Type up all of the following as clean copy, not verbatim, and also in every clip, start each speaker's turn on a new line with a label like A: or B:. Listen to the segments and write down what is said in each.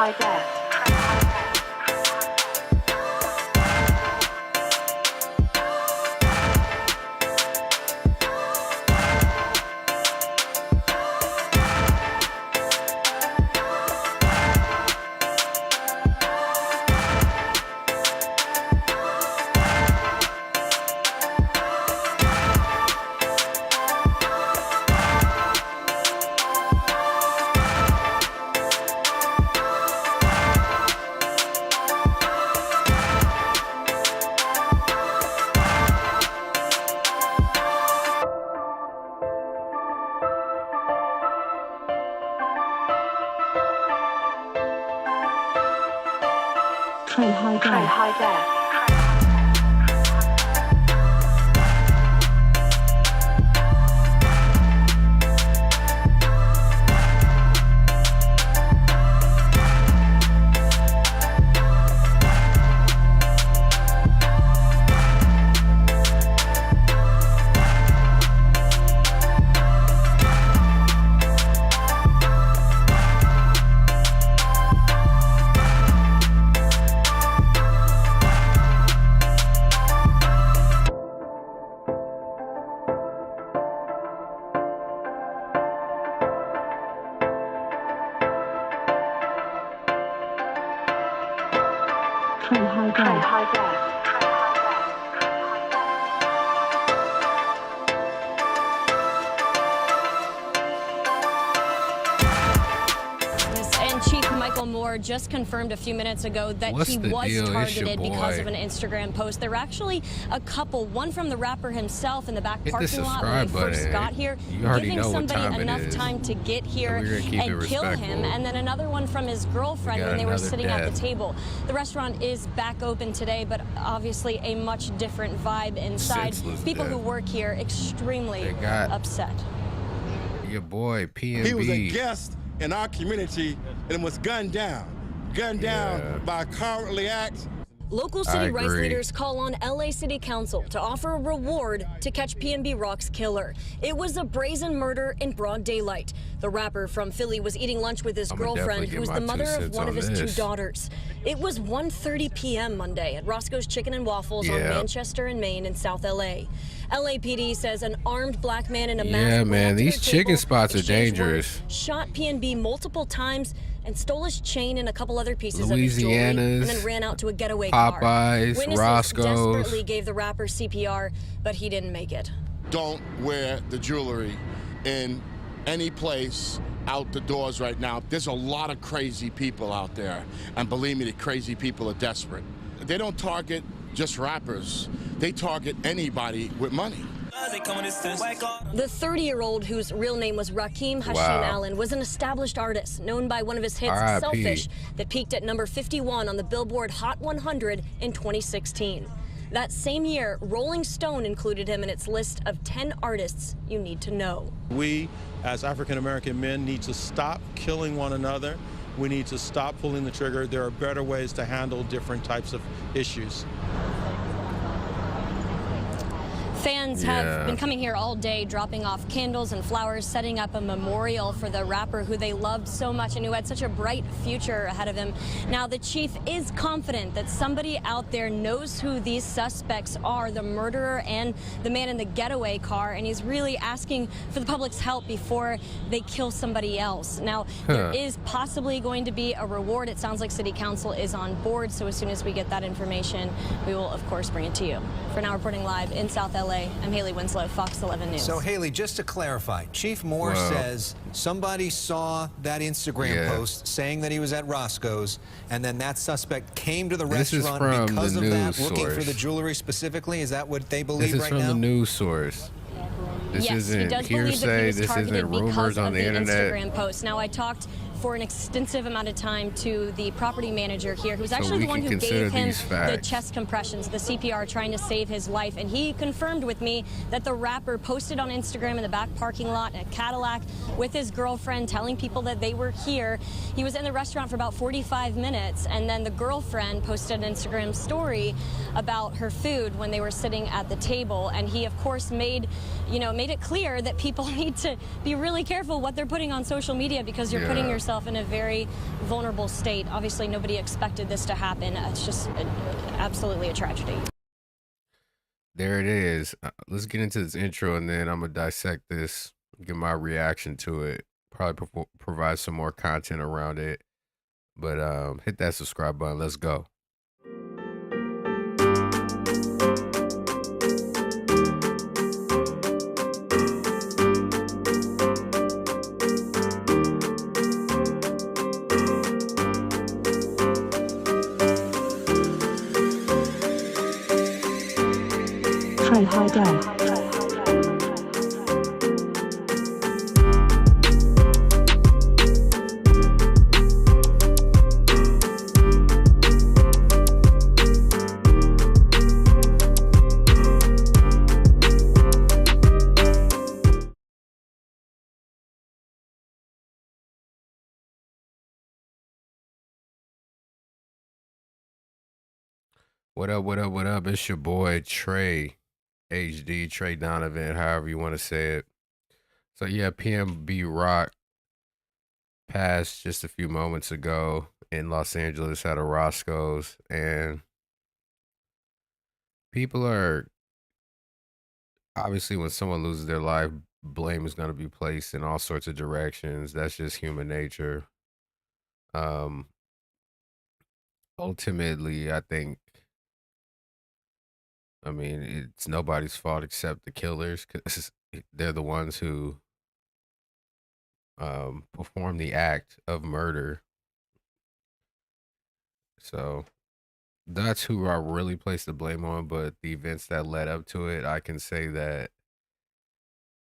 A: high def. Tray high def. High def.
B: And Chief Michael Moore just confirmed a few minutes ago that he was targeted because of an Instagram post. There were actually a couple, one from the rapper himself in the back parking lot when he first got here, giving somebody enough time to get here and kill him, and then another one from his girlfriend when they were sitting at the table. The restaurant is back open today, but obviously a much different vibe inside. People who work here extremely upset.
C: Your boy, PNB.
D: He was a guest in our community and was gunned down by a cowardly act.
B: Local city rights leaders call on LA City Council to offer a reward to catch PNB Rock's killer. It was a brazen murder in broad daylight. The rapper from Philly was eating lunch with his girlfriend, who's the mother of one of his two daughters. It was 1:30 p.m. Monday at Roscoe's Chicken and Waffles on Manchester and Main in South LA. LAPD says an armed black man in a mask.
C: Yeah, man, these chicken spots are dangerous.
B: Shot PNB multiple times and stole his chain and a couple other pieces of his jewelry, and then ran out to a getaway car.
C: Popeyes, Roscoe's.
B: Desperately gave the rapper CPR, but he didn't make it.
D: Don't wear the jewelry in any place out the doors right now. There's a lot of crazy people out there, and believe me, the crazy people are desperate. They don't target just rappers. They target anybody with money.
B: The 30-year-old, whose real name was Rakeem Hashim Allen, was an established artist known by one of his hits, Selfish, that peaked at number 51 on the Billboard Hot 100 in 2016. That same year, Rolling Stone included him in its list of 10 artists you need to know.
E: We, as African-American men, need to stop killing one another. We need to stop pulling the trigger. There are better ways to handle different types of issues.
B: Fans have been coming here all day, dropping off candles and flowers, setting up a memorial for the rapper who they loved so much and who had such a bright future ahead of him. Now, the chief is confident that somebody out there knows who these suspects are, the murderer and the man in the getaway car, and he's really asking for the public's help before they kill somebody else. Now, there is possibly going to be a reward. It sounds like City Council is on board, so as soon as we get that information, we will, of course, bring it to you. For now, reporting live in South LA, I'm Haley Winslow, Fox 11 News.
F: So, Haley, just to clarify, Chief Moore says somebody saw that Instagram post saying that he was at Roscoe's, and then that suspect came to the restaurant because of that, looking for the jewelry specifically. Is that what they believe right now?
C: This is from the news source. This isn't hearsay. This isn't rumors on the internet.
B: Instagram post. Now, I talked for an extensive amount of time to the property manager here, who's actually the one who gave him the chest compressions, the CPR, trying to save his life. And he confirmed with me that the rapper posted on Instagram in the back parking lot in a Cadillac with his girlfriend, telling people that they were here. He was in the restaurant for about 45 minutes, and then the girlfriend posted an Instagram story about her food when they were sitting at the table. And he, of course, made it clear that people need to be really careful what they're putting on social media, because you're putting yourself himself in a very vulnerable state. Obviously, nobody expected this to happen. It's just absolutely a tragedy.
C: There it is. Let's get into this intro, and then I'm gonna dissect this, give my reaction to it, probably provide some more content around it. But hit that subscribe button. Let's go.
A: Trey high def.
C: What up, what up, what up? It's your boy Trey HD, Trey Donovan, however you want to say it. So yeah, PNB Rock passed just a few moments ago in Los Angeles at a Roscoe's, and people are obviously, when someone loses their life, blame is going to be placed in all sorts of directions. That's just human nature. Um, Ultimately, I mean, it's nobody's fault except the killers, because they're the ones who perform the act of murder. So that's who I really place the blame on. But the events that led up to it, I can say that,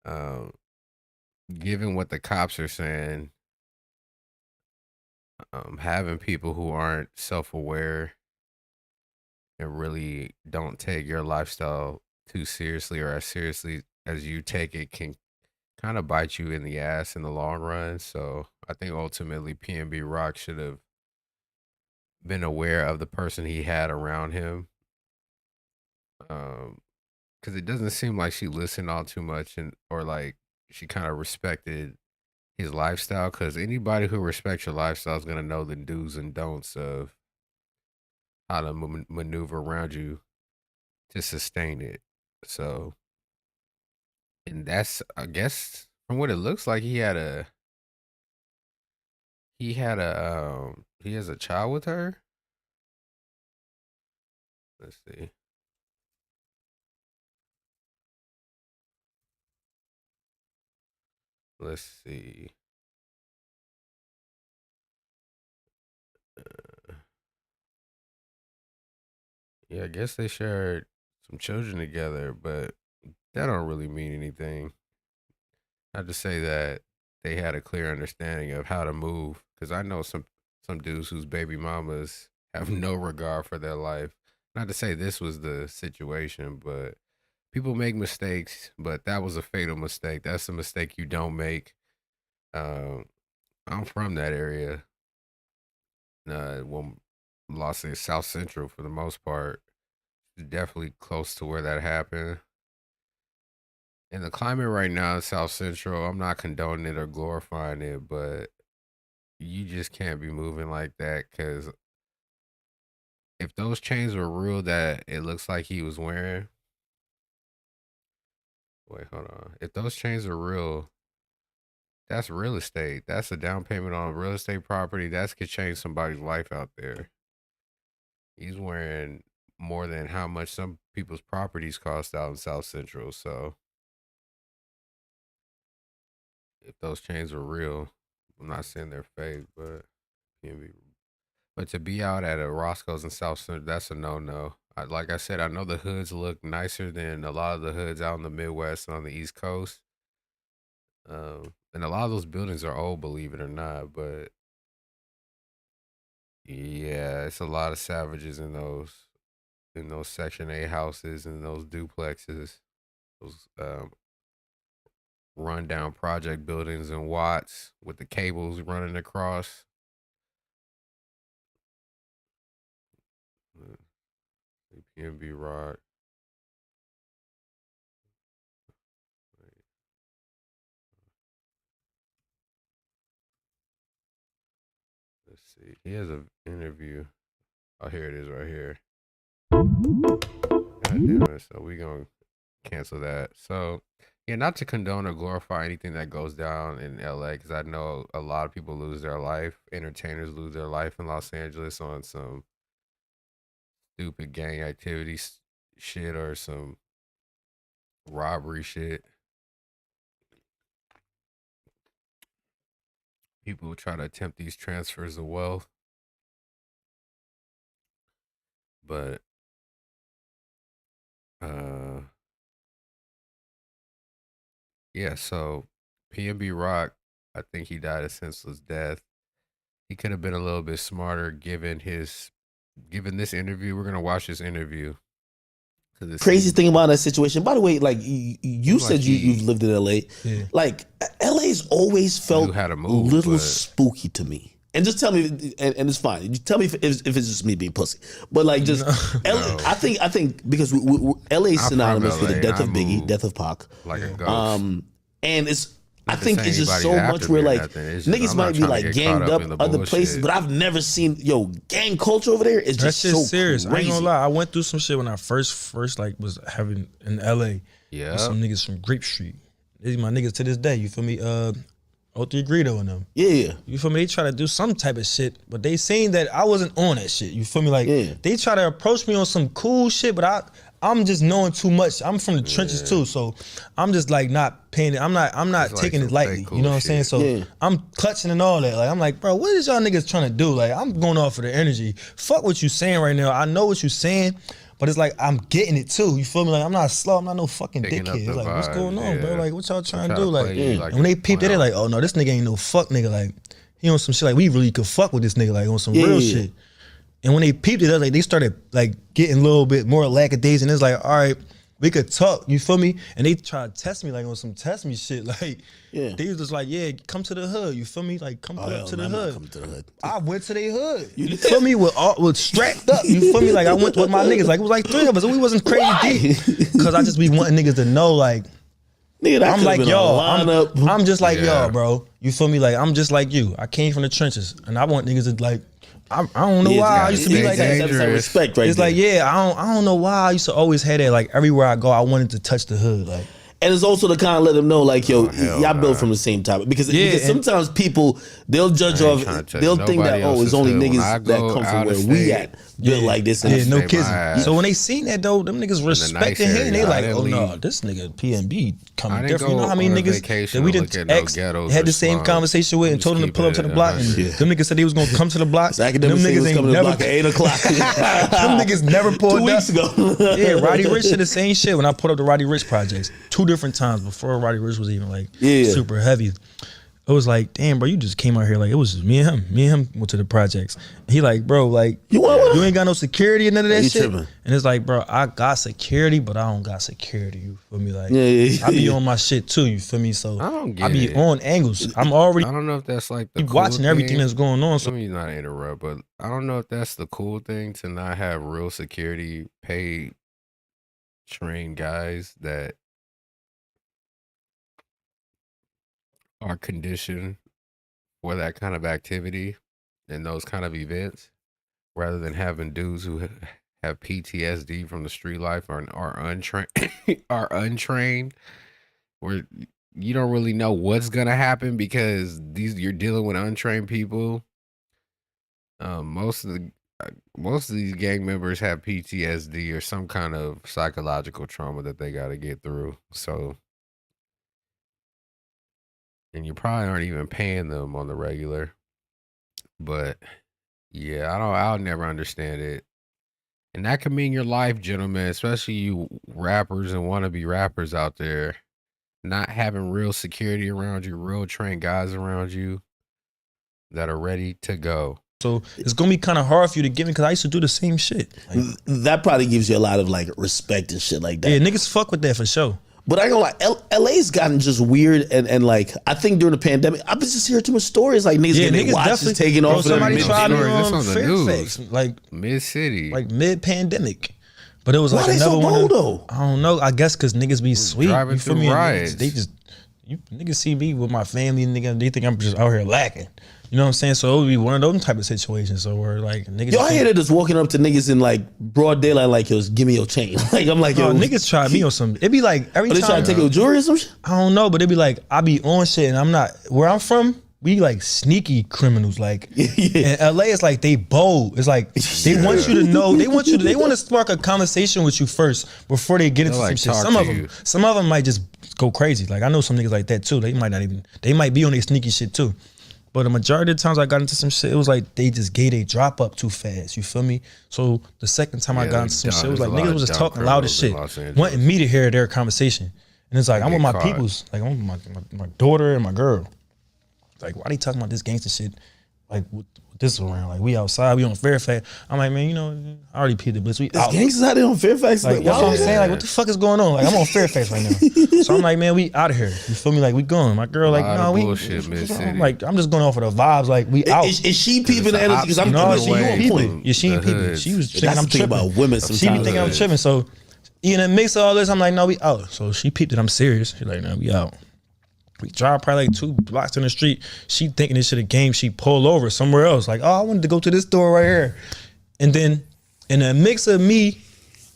C: um, given what the cops are saying, having people who aren't self-aware and really don't take your lifestyle too seriously, or as seriously as you take it, can kind of bite you in the ass in the long run. So I think ultimately PNB Rock should have been aware of the person he had around him. Because it doesn't seem like she listened all too much, and or like she kind of respected his lifestyle. Because anybody who respects your lifestyle is gonna know the do's and don'ts of how to maneuver around you to sustain it. So, and that's, I guess, from what it looks like, he has a child with her. Let's see. Let's see. Yeah, I guess they shared some children together, but that don't really mean anything. Not to say that they had a clear understanding of how to move, because I know some dudes whose baby mamas have no regard for their life. Not to say this was the situation, but people make mistakes, but that was a fatal mistake. That's a mistake you don't make. Um, I'm from that area. Well, Los Angeles, South Central for the most part. Definitely close to where that happened. And the climate right now in South Central, I'm not condoning it or glorifying it, but you just can't be moving like that, because if those chains were real that it looks like he was wearing, wait, hold on. If those chains are real, that's real estate. That's a down payment on a real estate property. That could change somebody's life out there. He's wearing more than how much some people's properties cost out in South Central. So if those chains were real, I'm not saying they're fake, but PNB. But to be out at a Roscoe's in South Central, that's a no-no. Like I said, I know the hoods look nicer than a lot of the hoods out in the Midwest and on the East Coast. And a lot of those buildings are old, believe it or not. But yeah, it's a lot of savages in those Section 8 houses and those duplexes, those rundown project buildings in Watts with the cables running across. PNB Rock. see. He has an interview. Oh, here it is right here. God damn it. So we gonna cancel that. So yeah, not to condone or glorify anything that goes down in LA, because I know a lot of people lose their life. Entertainers lose their life in Los Angeles on some stupid gang activity shit or some robbery shit. People try to attempt these transfers of wealth. But yeah, so PNB Rock, I think he died a senseless death. He could have been a little bit smarter given this interview. We're gonna watch this interview.
G: Crazy thing about that situation, by the way, like you said, you've lived in LA. Yeah. Like LA's always felt a little spooky to me. And just tell me, and it's fine. You tell me if it's just me being pussy, but like just LA, I think because LA is synonymous with the death of Biggie, death of Pac,
C: like a ghost.
G: And I think it's just so much where like niggas might be like ganged up other places, but I've never seen gang culture over there. It's just so
H: serious.
G: Crazy.
H: I ain't gonna lie. I went through some shit when I first like was having in LA.
C: Yeah,
H: with some niggas from Grape Street. These my niggas to this day. You feel me? 03 Greedo and them.
G: Yeah.
H: You feel me? They try to do some type of shit, but they seen that I wasn't on that shit. You feel me? Like they try to approach me on some cool shit, but I'm just knowing too much. I'm from the trenches too, so I'm just like not paying it. I'm not taking it lightly.
C: Cool
H: you know what I'm saying? So I'm clutching and all that. Like I'm like, bro, what is y'all niggas trying to do? Like I'm going off of the energy. Fuck what you saying right now. I know what you saying, but it's like I'm getting it too. You feel me? Like I'm not slow. I'm not no fucking dickhead. Like what's going on, bro? Like what y'all trying to do? Like and when they peeped it, they like, oh no, this nigga ain't no fuck nigga. Like he on some shit. Like we really could fuck with this nigga. Like on some real shit. And when they peeped it, like they started like getting a little bit more lackadaisical, and it's like, all right, we could talk, you feel me? And they tried to test me like on some test me shit. Like they was just like, yeah, come to the hood, you feel me? Like come to the hood.
G: Come to the hood.
H: I went to their hood. You feel me? With strapped up, you feel me? Like I went with my niggas. Like it was like 3 of us, and we wasn't crazy deep. Cause I just be wanting niggas to know, like,
G: nigga, I'm like y'all.
H: I'm just like y'all, bro. You feel me? Like I'm just like you. I came from the trenches, and I want niggas to like. I don't know why I used to be like that.
G: That's respect, right?
H: It's
G: there.
H: Like I don't know why I used to always have that. Like everywhere I go, I wanted to touch the hood. Like,
G: and it's also to kind of let them know, like, yo, y'all built from the same type. Because sometimes people they'll judge off, they'll think that it's only niggas that come from where we at built like this.
H: Yeah, no kissing. So when they seen that though, them niggas respecting him. And they like, oh no, this nigga PNB coming different. You know how many niggas that we didn't had the same conversation with and told them to pull up to the block. And them niggas said they was gonna come to the block. Them
G: niggas ain't never at 8 o'clock.
H: Them niggas never pulled up.
G: 2 weeks ago.
H: Yeah, Roddy Ricch did the same shit when I pulled up the Roddy Ricch projects 2 different times before Roddy Ricch was even like super heavy. It was like, damn, bro, you just came out here like it was just me and him. Me and him went to the projects. He like, bro, like you ain't got no security and none of that shit. Tripping. And it's like, bro, I got security, but I don't got security. You feel me? Like I be on my shit too. You feel me? So I be on angles. I'm already.
C: I don't know if that's like the cool
H: watching
C: thing.
H: Everything that's going on. So
C: let me not interrupt, but I don't know if that's the cool thing to not have real security, paid, trained guys that are conditioned for that kind of activity and those kind of events, rather than having dudes who have PTSD from the street life or are untrained, where you don't really know what's gonna happen because you're dealing with untrained people. Most of these gang members have PTSD or some kind of psychological trauma that they got to get through. So. And you probably aren't even paying them on the regular. But yeah, I'll never understand it. And that can mean your life, gentlemen, especially you rappers and wannabe rappers out there, not having real security around you, real trained guys around you that are ready to go.
H: So it's gonna be kind of hard for you to give me because I used to do the same shit.
G: Like, that probably gives you a lot of like respect and shit like that.
H: Yeah, niggas fuck with that for sure.
G: But I ain't gonna lie, LA's gotten just weird and like I think during the pandemic, I've been just hearing too much stories like niggas getting their watches taken off.
H: Somebody tried me on
C: Fairfax,
H: like
C: mid-city,
H: like mid-pandemic. But it was like another one.
G: Though?
H: I don't know. I guess because niggas be sweet.
C: Driving through riots.
H: They just niggas see me with my family, nigga. They think I'm just out here lacking. You know what I'm saying? So it would be one of those type of situations. So where like niggas.
G: Yo, I hear that just walking up to niggas in like broad daylight, like, yo, give me your chain. Like, I'm like, yo,
H: niggas try me on some. It be like every time.
G: They try to take your jewelry or some shit?
H: I don't know, but it be like I be on shit and I'm not where I'm from. We like sneaky criminals, like in LA. It's like they bold. It's like they want you to know. They want to spark a conversation with you first before they get into some shit. Some of them might just go crazy. Like I know some niggas like that too. They might be on their sneaky shit too. But the majority of the times I got into some shit, it was like they just gave a drop up too fast. You feel me? So the second time I got into some shit, it was like niggas was just talking loud as shit, wanting me to hear their conversation. And it's like I'm with my peoples, like I'm with my daughter and my girl. Like, why they talking about this gangster shit? Like, with this around? Like, we outside, we on Fairfax. I'm like, man, you know, I already peed the blitz. We out.
G: Gangsters out there on Fairfax?
H: Like, that's what I'm saying. Like, what the fuck is going on? Like, I'm on Fairfax right now. So I'm like, man, we out of here. You feel me? Like, we going. My girl, like, no, we. I'm like, I'm just going off of the vibes. Like, we out.
G: Is she peeping the energy? Because I'm
H: she ain't peeping. Yeah, she ain't peeping. She was thinking I'm tripping.
G: About women sometimes.
H: She be thinking I'm tripping. So, in the mix of all this, I'm like, no, we out. So she peeped that I'm serious. She's like, no, we out. We drive probably like 2 blocks in the street. She thinking this shit a game. She pull over somewhere else. Like, oh, I wanted to go to this store right here. And then in the mix of me,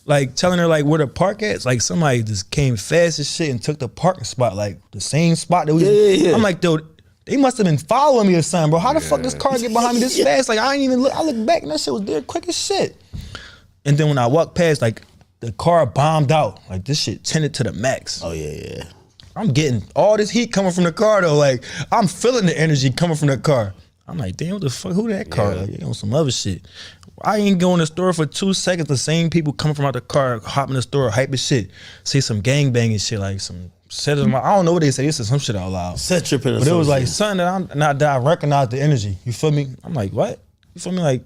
H: like telling her like where to park at, it's like somebody just came fast as shit and took the parking spot, like the same spot that we. I'm like, dude, they must have been following me or something, bro. How the fuck this car get behind me this fast? Like I ain't even look. I look back and that shit was there quick as shit. And then when I walked past, like the car bombed out. Like this shit tinted to the max.
G: Oh yeah.
H: I'm getting all this heat coming from the car though. Like I'm feeling the energy coming from the car. I'm like, damn, what the fuck? Who that car? Like, on some other shit. I ain't go in the store for 2 seconds. The same people coming from out the car, hop in the store, hype as shit, say some gang banging shit, like some set. I don't know what they say. This is some shit out loud.
G: Set tripping.
H: But it was like something that I recognized the energy. You feel me? I'm like, what? You feel me? Like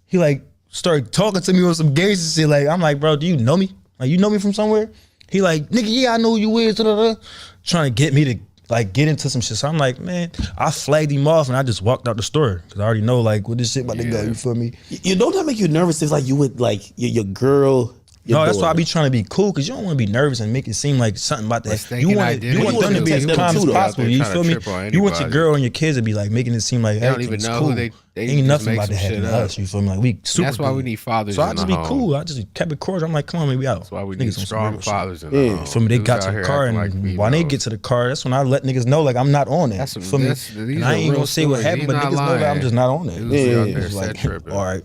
H: he like started talking to me with some gangster shit. Like I'm like, bro, do you know me? Like you know me from somewhere? He like, nigga, yeah, I know who you is, trying to get me to like get into some shit. So I'm like, man, I flagged him off and I just walked out the store because I already know like what this shit about to go. You feel me?
G: You don't that make you nervous if like you with like your girl?
H: No, that's why I be trying to be cool because you don't want to be nervous and make it seem like something about that. You want them to be as calm as possible. You feel me? You want your girl and your kids to be like making it seem like
C: they don't even know
H: cool.
C: who they
H: ain't nothing about to happen to us. You feel me? Like we super.
C: That's why we need fathers.
H: So I just be cool. I just kept it cordial. I'm like, come on, maybe out.
C: That's why we need strong fathers in the home.
H: For me, they got to the car and when they get to the car, that's when I let niggas know like I'm not on that. For me, and I ain't gonna say what happened, but niggas know that I'm just not on that.
C: Yeah, like
H: all right.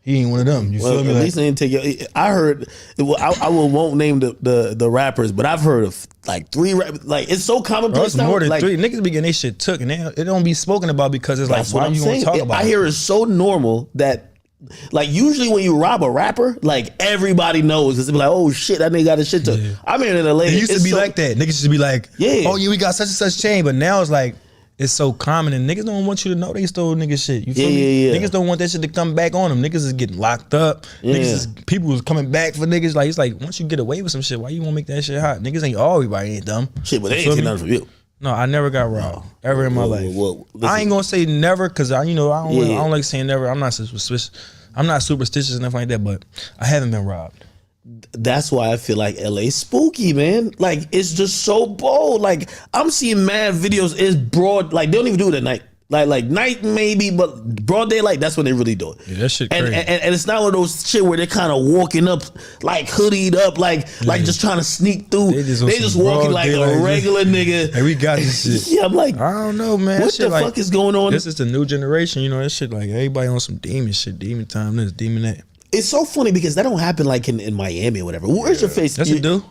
H: He ain't one of them. You feel me?
G: At least they didn't take it. I heard. Well, I won't name the rappers, but I've heard of like 3 rappers. Like it's so commonplace.
H: It's more than
G: like,
H: 3. Niggas be getting their shit took, and it don't be spoken about because it's like why you want to talk about it?
G: I hear it's so normal that like usually when you rob a rapper, like everybody knows. It's be like, oh shit, that nigga got his shit took. I mean, in LA,
H: it used to be like that. Niggas used to be like,
G: yeah,
H: oh yeah, we got such and such chain, but now it's like. It's so common and niggas don't want you to know they stole niggas shit. You feel me? Niggas don't want that shit to come back on them. Niggas is getting locked up. People is coming back for niggas. Like it's like once you get away with some shit, why you wanna make that shit hot? Niggas ain't everybody ain't dumb.
G: Shit, but they ain't taking nothing from you.
H: No, I never got robbed ever in my life. I ain't gonna say never because I don't like saying never. I'm not superstitious. And nothing like that, but I haven't been robbed.
G: That's why I feel like LA spooky, man. Like it's just so bold. Like I'm seeing mad videos. It's broad. Like they don't even do it at night. Like night maybe, but broad daylight. That's when they really do it.
H: Yeah, that shit crazy.
G: And it's not one of those shit where they're kind of walking up, like hoodied up, like just trying to sneak through. They just walking like a regular nigga.
H: Hey, we got this shit.
G: Yeah, I'm like,
H: I don't know, man.
G: What the fuck is going on?
H: This is the new generation. You know, that shit like everybody on some demon shit, demon time, this, demon that.
G: It's so funny because that don't happen like in Miami or whatever. Where's your face?
H: Yes, it do.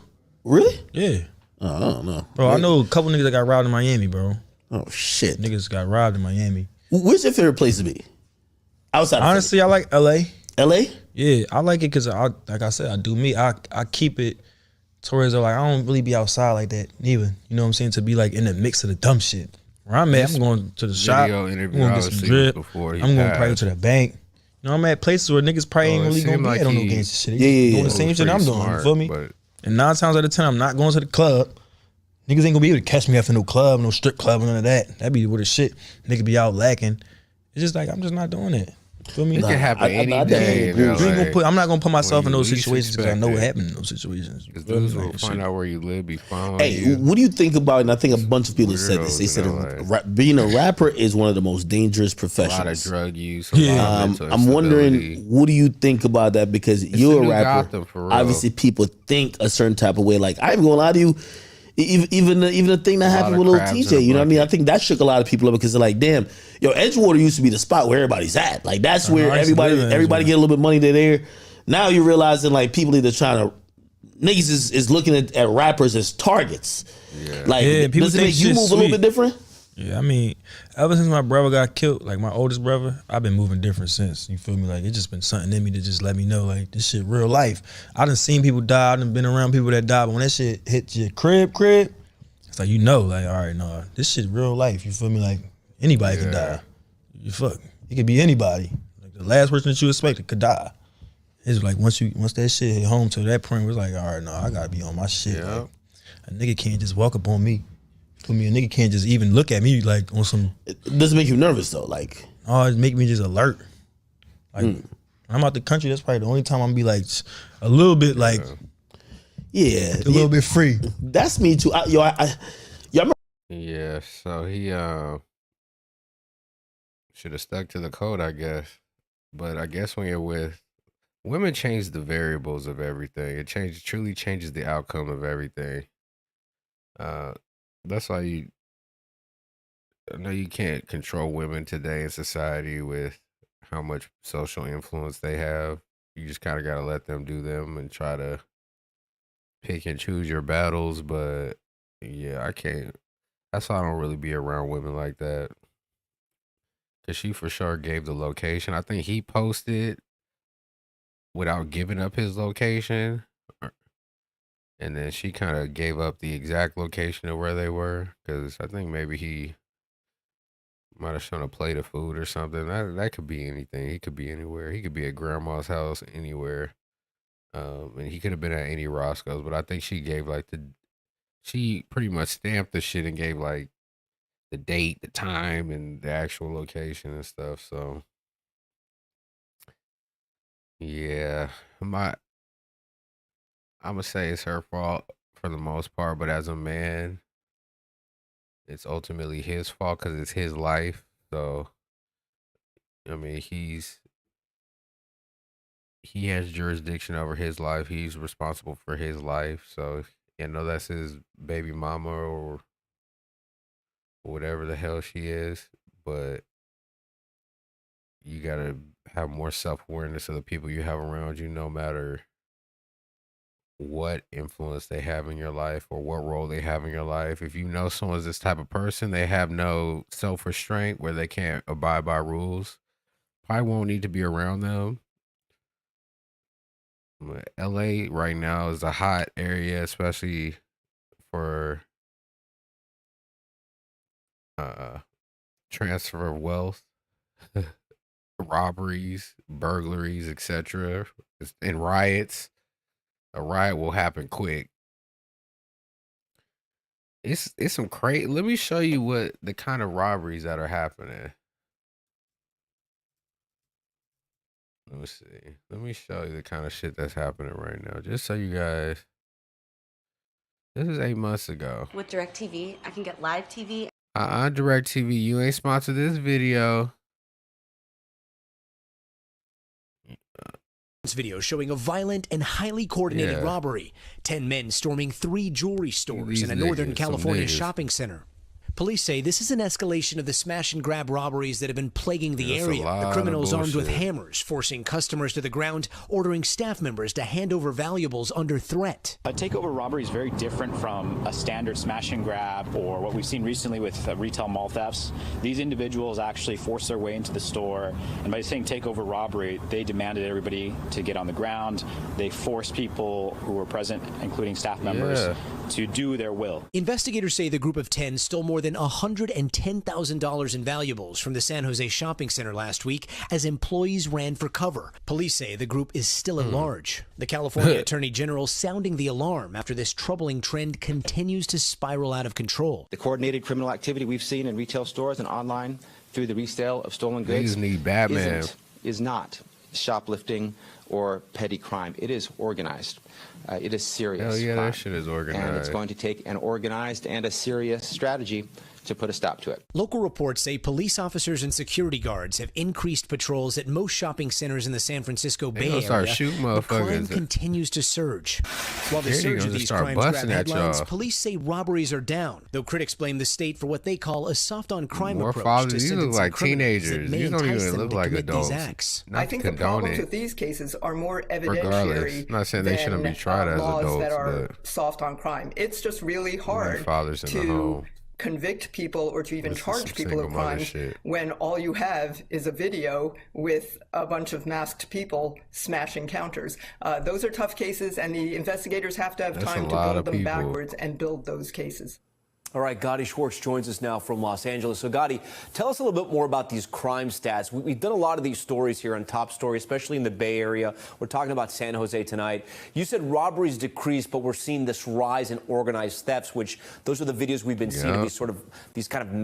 G: Really?
H: Yeah.
G: Oh, I don't know.
H: Bro, I know a couple niggas that got robbed in Miami, bro.
G: Oh, shit.
H: Niggas got robbed in Miami.
G: Where's your favorite place to be? Outside
H: honestly, I like LA.
G: LA?
H: Yeah, I like it because, like I said, I do me. I keep it towards, like, I don't really be outside like that neither. You know what I'm saying? To be, like, in the mix of the dumb shit. Where I'm at, I'm going to the shop. I'm going to get some drip. I'm going to probably to the bank. You know, I'm at places where niggas probably ain't really gonna be at on no gangster shit. They doing the same shit I'm doing, you feel me? And 9 times out of 10, I'm not going to the club. Niggas ain't gonna be able to catch me after no club, no strip club, none of that. That'd be where the shit. Nigga be out lacking. It's just like, I'm just not doing it. Feel me?
C: It can happen any day.
H: I'm not gonna put myself in those situations because I know what happened in those situations.
C: Because dudes will find out where you live, be following
G: you. What do you think about? And I think a bunch of people have said this. They said being a rapper is one of the most dangerous professions.
C: A lot of drug use.
G: I'm wondering, what do you think about that? Because you're a rapper. Obviously, people think a certain type of way. Like, I ain't gonna lie to you. Even the thing that happened with Lil TJ, you know what I mean? I think that shook a lot of people up because they're like, damn, Edgewater used to be the spot where everybody's at. Like, that's where everybody get a little bit of money. They're there. Now you're realizing like people either trying to niggas is looking at rappers as targets. Yeah. Like, does it make you move a little bit different?
H: Yeah, I mean, ever since my brother got killed, like my oldest brother, I've been moving different since. You feel me? Like, it's just been something in me to just let me know, like, this shit real life. I done seen people die, I done been around people that died, but when that shit hit your crib, it's like, like, all right, no, this shit real life. You feel me? Like, anybody could die. You fuck. It could be anybody. Like, the last person that you expected could die. It's like, once that shit hit home to that point, it was like, all right, no, I gotta be on my shit. Yeah. Like, a nigga can't just walk up on me. For me, a nigga can't just even look at me like on some.
G: It doesn't make you nervous though, like.
H: Oh, it make me just alert. Like, when I'm out the country, that's probably the only time I'm gonna be like a little bit like.
G: Yeah,
H: a little bit free.
G: That's me too.
C: Yeah, so he should have stuck to the code, I guess. But I guess when you're with women, change the variables of everything. It truly changes the outcome of everything. That's why I know you can't control women today in society with how much social influence they have. You just kind of got to let them do them and try to pick and choose your battles. But yeah, I can't. That's why I don't really be around women like that. Because she for sure gave the location. I think he posted without giving up his location. And then she kind of gave up the exact location of where they were. Because I think maybe he might have shown a plate of food or something. That could be anything. He could be anywhere. He could be at grandma's house, anywhere. And he could have been at any Roscoe's. But I think she gave like she pretty much stamped the shit and gave like the date, the time, and the actual location and stuff. So yeah, I'm gonna say it's her fault for the most part, but as a man, it's ultimately his fault because it's his life. So, I mean, he has jurisdiction over his life. He's responsible for his life. So, that's his baby mama or whatever the hell she is. But you gotta have more self-awareness of the people you have around you, no matter what influence they have in your life or what role they have in your life. If you know someone's this type of person, they have no self-restraint where they can't abide by rules, probably won't need to be around them. LA right now is a hot area, especially for transfer of wealth, robberies, burglaries, etc., and riots. A riot will happen quick. It's some crazy. Let me show you what the kind of robberies that are happening. Let me see. Let me show you the kind of shit that's happening right now, just so you guys. This is 8 months ago.
I: With DirecTV, I can get live TV.
C: DirecTV, you ain't sponsored this video.
J: Video showing a violent and highly coordinated robbery. 10 men storming 3 jewelry stores in a Northern California shopping center. Police say this is an escalation of the smash and grab robberies that have been plaguing the area. The criminals armed with hammers, forcing customers to the ground, ordering staff members to hand over valuables under threat.
K: A takeover robbery is very different from a standard smash and grab or what we've seen recently with retail mall thefts. These individuals actually forced their way into the store, and by saying takeover robbery, they demanded everybody to get on the ground. They forced people who were present, including staff members, to do their will.
J: Investigators say the group of 10 stole more than $110,000 in valuables from the San Jose shopping center last week as employees ran for cover. Police say the group is still at large. The California Attorney General sounding the alarm after this troubling trend continues to spiral out of control.
L: The coordinated criminal activity we've seen in retail stores and online through the resale of stolen goods
C: need Batman.
L: Isn't is not shoplifting or petty crime. It is organized. It is serious.
C: Hell yeah,
L: crime.
C: that shit is organized.
L: And it's going to take an organized and a serious strategy to put a stop to it.
J: Local reports say police officers and security guards have increased patrols at most shopping centers in the San Francisco Bay Area. But crime continues to surge. While the surge of these crimes grab headlines, police say robberies are down, though critics blame the state for what they call a soft-on-crime approach to
C: these look like teenagers. These don't even look like adults.
M: I think the problems with these cases are more evidentiary
C: not saying they shouldn't be tried as
M: laws
C: adults,
M: that are soft on crime. It's just really hard to convict people or to even charge people of crimes when all you have is a video with a bunch of masked people smashing counters. Those are tough cases, and the investigators have to have time to build them backwards and build those cases.
N: All right, Gotti Schwartz joins us now from Los Angeles. So, Gotti, tell us a little bit more about these crime stats. We've done a lot of these stories here on Top Story, especially in the Bay Area. We're talking about San Jose tonight. You said robberies decreased, but we're seeing this rise in organized thefts, which those are the videos we've been seeing, these kind of...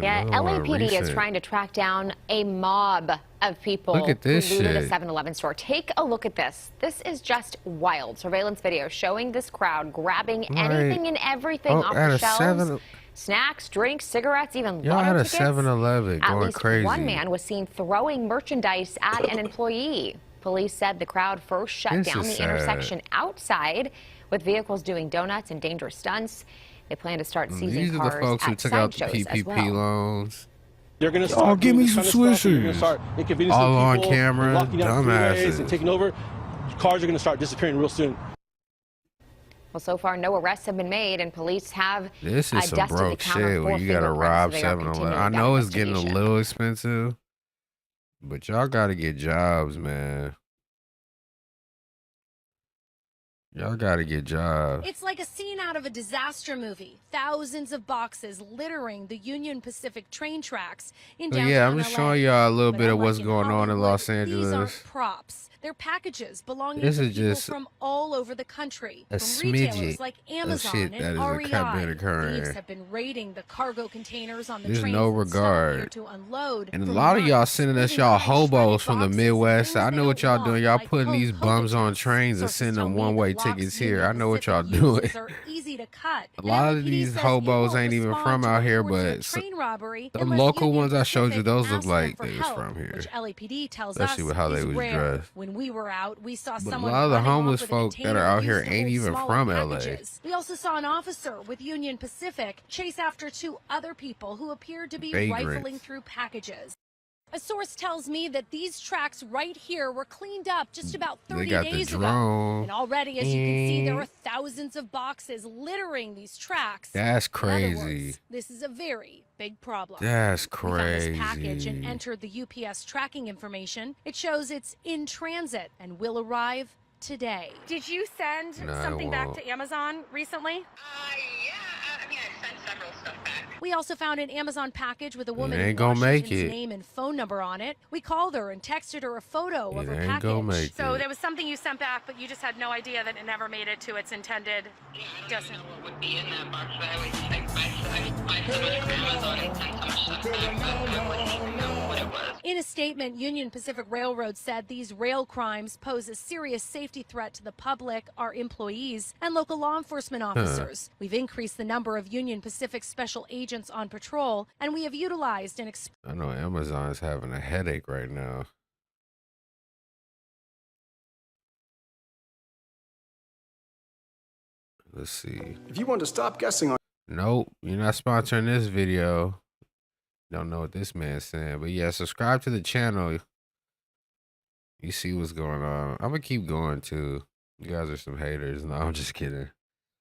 O: Yeah, LAPD is trying to track down a mob of people who looted a 7-Eleven store. Take a look at this. This is just wild. Surveillance video showing this crowd grabbing anything and everything off the shelves. Snacks, drinks, cigarettes, even lotto tickets.
C: 7-Eleven going crazy.
O: One man was seen throwing merchandise at an employee. Police said the crowd first shut down the intersection outside with vehicles doing donuts and dangerous stunts. They plan to start seizing cars
C: the folks who took out the PPP loans.
P: They're going to start
C: give me some swishers. All on camera,
P: dumbasses. And taking over. Cars are going to start disappearing real soon.
O: Well, so far, no arrests have been made, and police have
C: this is some broke shit when you got to rob 7-Eleven. I know it's getting a little expensive, but y'all got to get jobs, man. Y'all gotta get jobs.
Q: It's like a scene out of a disaster movie. Thousands of boxes littering the Union Pacific train tracks in downtown
C: Yeah, I'm just showing y'all a little bit of what's
Q: in
C: going on in Los Angeles.
Q: These aren't props. They're packages belonging to people from all over the country. From retailers like Amazon and REI. Thieves have been raiding the cargo containers on the trains.
C: There's no regard.
Q: To unload.
C: And a lot of y'all sending us y'all hobos from the Midwest. I know what y'all doing. Y'all putting these bums on trains and sending them one-way tickets here. I know what y'all doing. A lot of these hobos ain't even from out here, but the local ones I showed you, those look like they was from here. Especially with how they was dressed.
Q: When we were out, we saw
C: a lot of the homeless folk that are out here ain't even from LA.
Q: We also saw an officer with Union Pacific chase after 2 other people who appeared to be rifling through packages. A source tells me that these tracks right here were cleaned up just about 30 days ago. And already, as you can see, there are thousands of boxes littering these tracks.
C: That's crazy.
Q: In other words, this is a very big problem.
C: That's crazy.
Q: We found this package and entered the UPS tracking information. It shows it's in transit and will arrive today.
R: Did you send something back to Amazon recently? Yeah. I mean, I sent several stuff back.
Q: We also found an Amazon package with a woman
C: in
Q: Washington's name and phone number on it. We called her and texted her a photo of her package.
R: So there was something you sent back, but you just had no idea that it never made it to its intended destination.
S: I don't know what would be in that box, but I would think I so much from Amazon and sent so much stuff back that I wouldn't even know what it was.
Q: In a statement, Union Pacific Railroad said these rail crimes pose a serious safety threat to the public, our employees, and local law enforcement officers. We've increased the number of Union Pacific special agents on patrol, and we have utilized an
C: I know Amazon's having a headache right now. Let's see.
T: If you want to stop guessing on...
C: Nope, you're not sponsoring this video. Don't know what this man's saying, but yeah, subscribe to the channel. You see what's going on. I'm gonna keep going too. You guys are some haters. No, I'm just kidding.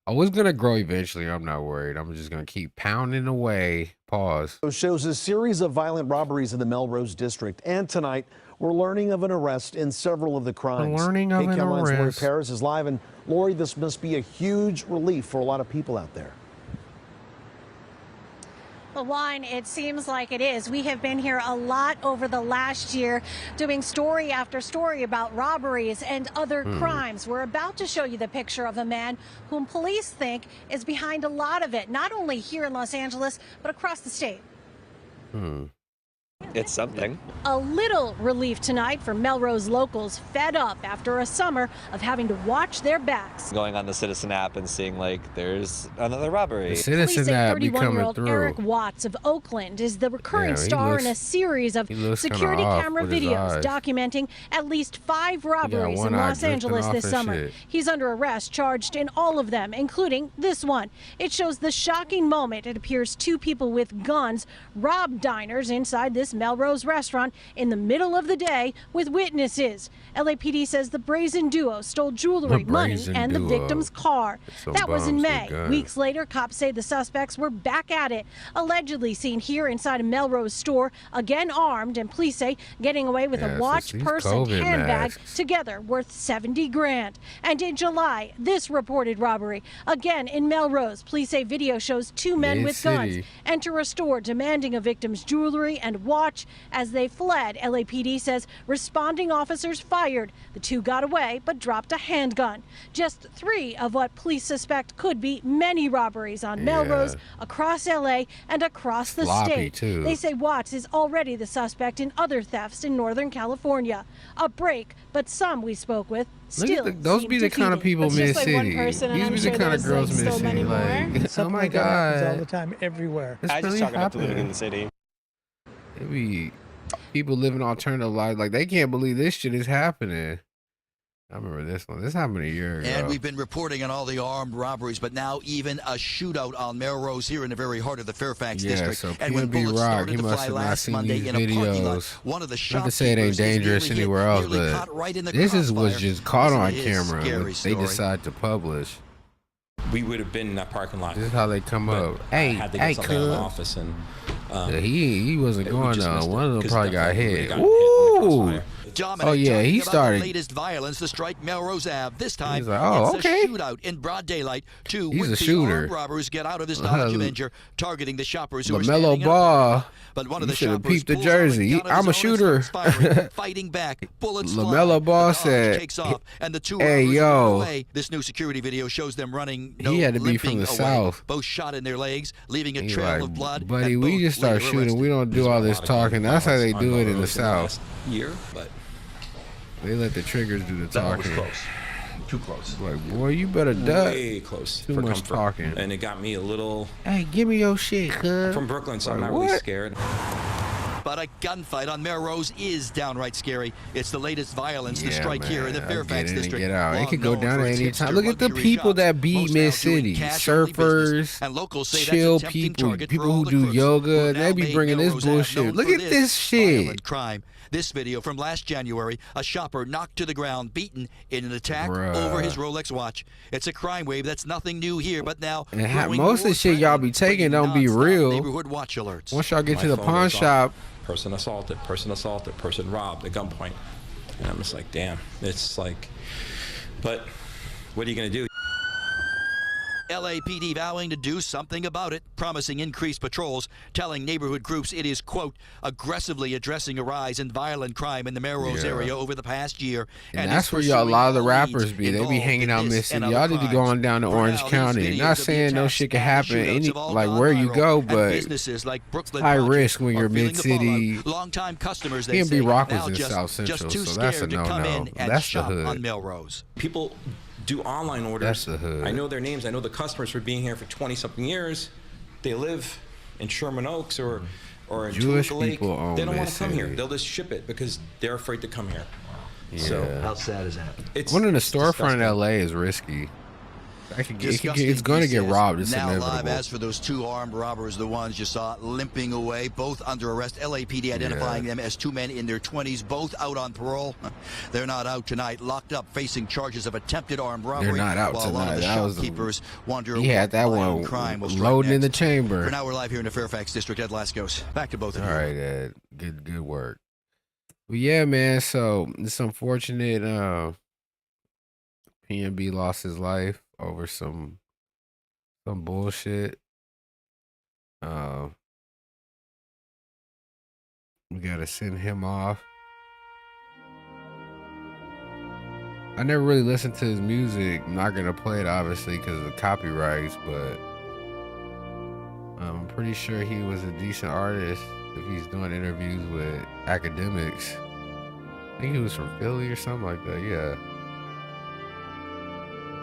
C: I was gonna grow eventually. I'm not worried. I'm just gonna keep pounding away. Pause.
U: It shows a series of violent robberies in the Melrose district, and tonight we're learning of an arrest in several of the crimes.
C: Learning of an arrest.
U: Lori Paris is live, and Lori, this must be a huge relief for a lot of people out there.
V: Well, Juan, it seems like it is. We have been here a lot over the last year doing story after story about robberies and other crimes. We're about to show you the picture of a man whom police think is behind a lot of it, not only here in Los Angeles, but across the state.
D: It's something.
V: A little relief tonight for Melrose locals fed up after a summer of having to watch their backs.
D: Going on the Citizen app and seeing like there's another robbery.
C: The Citizen app be coming through.
V: Eric Watts of Oakland is the recurring star in a series of security camera videos documenting at least 5 robberies in Los Angeles this summer. He's under arrest, charged in all of them, including this one. It shows the shocking moment. It appears 2 people with guns robbed diners inside this Melrose restaurant in the middle of the day with witnesses. LAPD says the brazen duo stole jewelry, money, and the victim's car. That was in May. Weeks later, cops say the suspects were back at it, allegedly seen here inside a Melrose store, again armed, and police say getting away with a watch, purse, and handbag, together worth 70 grand. And in July, this reported robbery, again in Melrose. Police say video shows 2 men with guns enter a store demanding a victim's jewelry and watch. As they fled, LAPD says responding officers fired. The 2 got away but dropped a handgun. Just 3 of what police suspect could be many robberies on Melrose, across LA, and across the state. They say Watts is already the suspect in other thefts in Northern California. A break, but some we spoke with still
C: those be the kind of people Mid-City. These be the kind of girls Mid-City. Like, oh my God.
T: All the time, everywhere.
D: I just talk about living in the city.
C: It be people living alternative lives. Like, they can't believe this shit is happening. I remember this one. This happened a year ago.
W: And we've been reporting on all the armed robberies, but now even a shootout on Melrose here in the very heart of the Fairfax district.
C: So
W: and when
C: PNB
W: bullets
C: Rock,
W: started
C: he
W: to
C: must
W: fly
C: have not
W: last
C: seen
W: Monday
C: these
W: in a parking lot,
C: videos.
W: one of the
C: Not to say it ain't dangerous anywhere else, but this was just caught on camera. They decide to publish.
X: We would have been in that parking lot.
C: This is how they come up. Hey, cuz.
X: Office and
C: he wasn't going on. One of them probably got hit. Ooh. Oh yeah, he started.
W: The latest violence to strike Melrose Ave. This time,
C: he's like, oh,
W: it's a shootout in broad daylight. 2 would-be armed robbers get out of his Dodge Avenger, targeting the shoppers who were standing
C: Ball.
W: But one of the
C: should have
W: shoppers
C: peeped the jersey. I'm a shooter.
W: Fighting back, bullets
C: LaMelo Ball said,
W: takes off, and the 2
C: "Hey yo."
W: away. This new security video shows them running.
C: He had to be from the south.
W: Both shot in their legs, leaving a trail of blood.
C: Buddy, we just start shooting. We don't do all this talking. That's how they do it in the south.
X: But
C: they let the triggers do the talking.
X: That was close. Too close.
C: Like, boy, you better duck.
X: Way close.
C: Too much talking.
X: And it got me a little.
C: Hey, give me your shit, cuz.
X: From Brooklyn, so I'm not really scared.
W: But a gunfight on Melrose is downright scary. It's the latest violence to strike here in the Fairfax district.
C: Get out. It could go down at any time. Look at the people that beat Mid-City. Surfers, chill people, people who do yoga. They be bringing this bullshit. Look at this shit.
W: Crime. This video from last January, a shopper knocked to the ground, beaten in an attack over his Rolex watch. It's a crime wave that's nothing new here, but now
C: most of the shit y'all be taking don't be real.
W: Neighborhood watch alerts.
C: Once y'all get to the pawn shop,
X: person assaulted, person robbed at gunpoint, and I'm just like, damn. It's like, but what are you gonna do?
W: LAPD vowing to do something about it, promising increased patrols, telling neighborhood groups it is, quote, aggressively addressing a rise in violent crime in the Melrose area over the past year.
C: And that's where a lot of the rappers be. They be hanging out Mid-City. Y'all need to go on down to Orange County. Not saying no shit can happen like where you go, but high risk when you're Mid-City.
W: Long-time customers,
C: PNB Rock was in South Central, so that's a no-no. That's the hood.
W: On Melrose.
X: People do online orders.
C: That's the hood.
X: I know their names. I know the customers for being here for 20-something years. They live in Sherman Oaks or in
C: Jewish
X: Toluca Lake.
C: people
X: They don't want to
C: Mid-City.
X: come here. They'll just ship it because they're afraid to come here.
C: Yeah.
X: So
W: how sad is that?
C: One in the storefront in LA is risky. It's going to get robbed. It's
W: now
C: inevitable.
W: live. As for those 2 armed robbers, the ones you saw limping away, both under arrest. LAPD identifying them as 2 men in their 20s, both out on parole. They're not out tonight, locked up, facing charges of attempted armed robbery.
C: They're not out
W: while
C: tonight.
W: One of the
C: That was
W: shopkeepers wonder
C: he had that one loading in the chamber.
W: For now, we're live here in the Fairfax district. Ed Lascos. Back to both of you.
C: All right, Ed. Good work. But yeah, man. So it's unfortunate. PNB lost his life over some bullshit. We gotta send him off. I never really listened to his music. I'm not gonna play it obviously because of the copyrights, but I'm pretty sure he was a decent artist. if he's doing interviews with academics. I think he was from Philly or something like that. Yeah.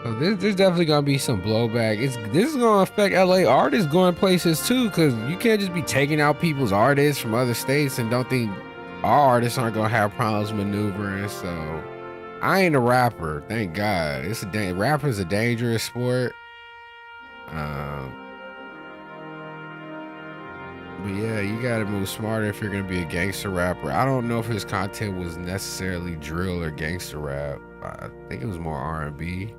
C: So there's definitely gonna be some blowback. This is gonna affect LA artists going places too, because you can't just be taking out people's artists from other states and don't think our artists aren't gonna have problems maneuvering. So I ain't a rapper, thank God. Rapping's a dangerous sport. But yeah, you gotta move smarter if you're gonna be a gangster rapper. I don't know if his content was necessarily drill or gangster rap. I think it was more R&B.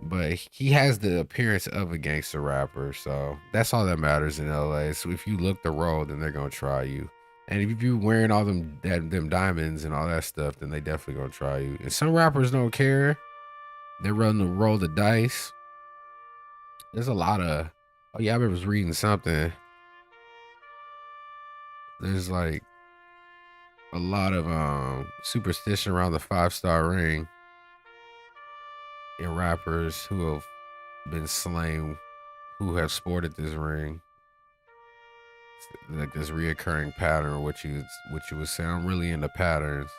C: But he has the appearance of a gangster rapper, so that's all that matters in LA. So if you look the role, then they're gonna try you. And if you're wearing all them diamonds and all that stuff, then they definitely gonna try you. And some rappers don't care. They're running to roll the dice. There's a lot of, oh yeah, I was reading something. There's like a lot of superstition around the 5-star ring and rappers who have been slain who have sported this ring. It's like this reoccurring pattern, what you would say. I'm really into patterns.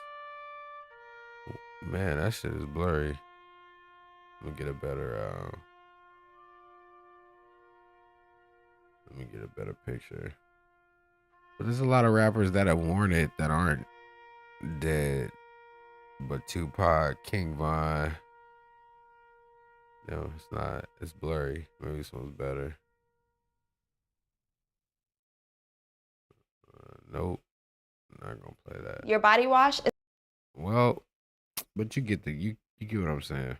C: Man, that shit is blurry. Let me get a better picture. But there's a lot of rappers that have worn it that aren't dead. But Tupac, King Von. No, it's not. It's blurry. Maybe this one's better. Nope. I'm not gonna play that.
B: Your body wash is
C: well, but you get you get what I'm saying.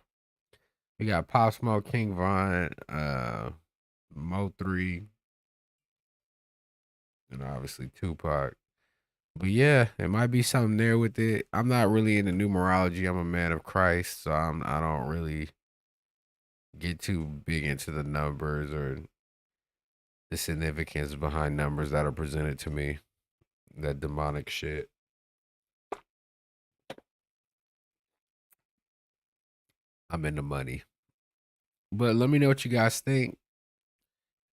C: We got Pop Smoke, King Von, Mo 3, and obviously Tupac. But yeah, it might be something there with it. I'm not really into numerology. I'm a man of Christ, so I don't really get too big into the numbers or the significance behind numbers that are presented to me. That demonic shit. I'm into money. But let me know what you guys think.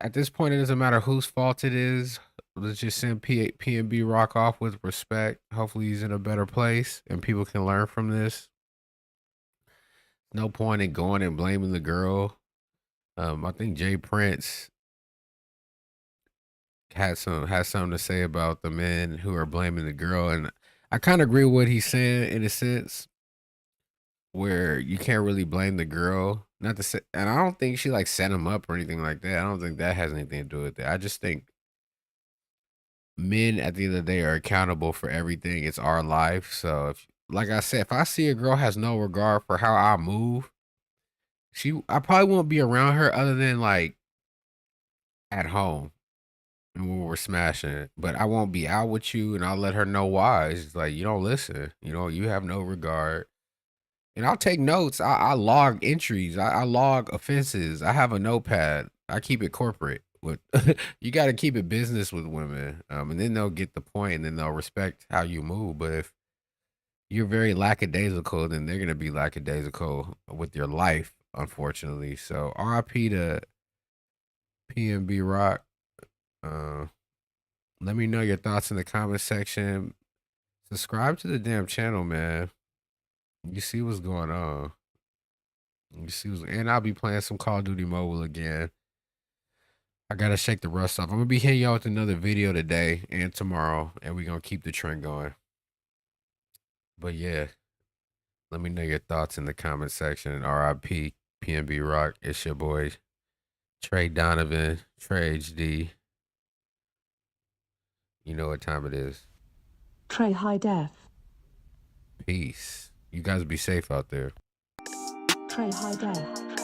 C: At this point, it doesn't matter whose fault it is. Let's just send PNB Rock off with respect. Hopefully he's in a better place and people can learn from this. No point in going and blaming the girl. I think Jay Prince has something to say about the men who are blaming the girl, and I kind of agree with what he's saying in a sense, where you can't really blame the girl. Not to say, and I don't think she like set him up or anything like that. I don't think that has anything to do with it. I just think men at the end of the day are accountable for everything. It's our life. So if, like I said, if I see a girl has no regard for how I move, I probably won't be around her other than like at home and when we're smashing. But I won't be out with you, and I'll let her know why. It's like, you don't listen. You know, you have no regard. And I'll take notes. I log entries. I log offenses. I have a notepad. I keep it corporate. You got to keep it business with women, and then they'll get the point, and then they'll respect how you move. But if you're very lackadaisical, then they're gonna be lackadaisical with your life, unfortunately. So RIP to PNB Rock. Let me know your thoughts in the comment section. Subscribe to the damn channel, man. You see what's going on. And I'll be playing some Call of Duty Mobile again. I gotta shake the rust off. I'm gonna be hitting y'all with another video today and tomorrow, and we're gonna keep the trend going. But yeah, let me know your thoughts in the comment section. RIP PNB Rock. It's your boy Trey Donovan, Trey HD. You know what time it is.
A: Trey High Def.
C: Peace. You guys be safe out there.
A: Trey High Def.